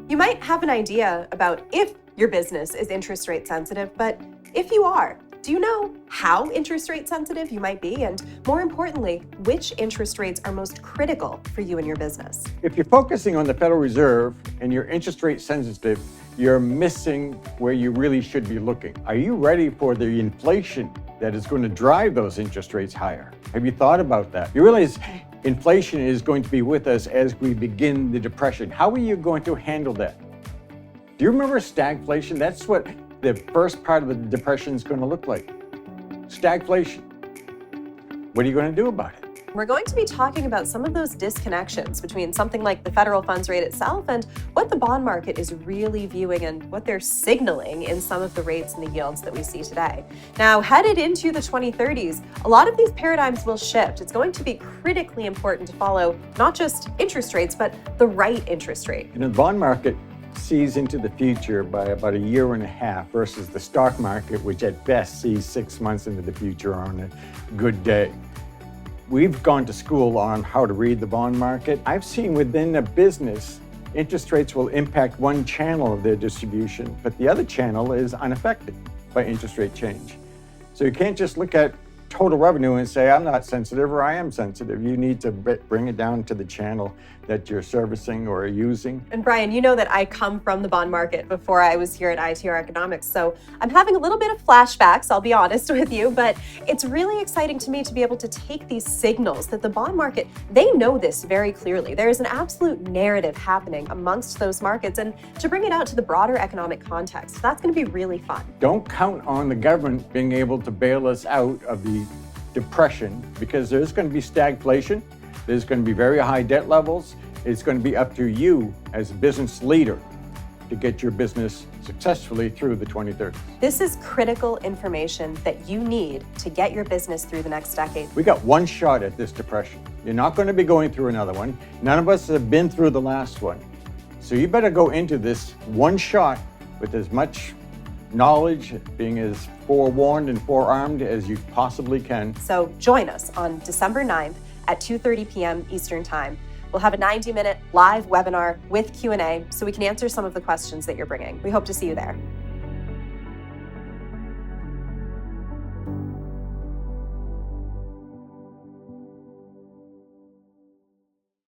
You might have an idea about if your business is interest rate sensitive, but if you are, do you know how interest rate sensitive you might be? And more importantly, which interest rates are most critical for you and your business? If you're focusing on the Federal Reserve and you're interest rate sensitive, you're missing where you really should be looking. Are you ready for the inflation that is going to drive those interest rates higher? Have you thought about that? You realize inflation is going to be with us as we begin the Depression. How are you going to handle that? Do you remember stagflation? That's what the first part of the Depression is going to look like. Stagflation. What are you going to do about it? We're going to be talking about some of those disconnections between something like the federal funds rate itself and what the bond market is really viewing and what they're signaling in some of the rates and the yields that we see today. Now, headed into the 2030s, a lot of these paradigms will shift. It's going to be critically important to follow not just interest rates, but the right interest rate. The bond market sees into the future by about a year and a half versus the stock market, which at best sees 6 months into the future on a good day. We've gone to school on how to read the bond market. I've seen within a business, interest rates will impact one channel of their distribution, but the other channel is unaffected by interest rate change. So you can't just look at total revenue and say, I'm not sensitive or I am sensitive. You need to bring it down to the channel that you're servicing or using. And Brian, you know that I come from the bond market before I was here at ITR Economics, so I'm having a little bit of flashbacks, I'll be honest with you, but it's really exciting to me to be able to take these signals that the bond market, they know this very clearly. There is an absolute narrative happening amongst those markets, and to bring it out to the broader economic context, that's going to be really fun. Don't count on the government being able to bail us out of the Depression, because there's going to be stagflation, there's going to be very high debt levels. It's going to be up to you as a business leader to get your business successfully through the 2030s. This is critical information that you need to get your business through the next decade. We got one shot at this Depression. You're not going to be going through another one. None of us have been through the last one. So you better go into this one shot with as much knowledge, being as forewarned and forearmed as you possibly can. So join us on December 9th at 2:30 p.m. Eastern Time. We'll have a 90-minute live webinar with Q&A so we can answer some of the questions that you're bringing. We hope to see you there.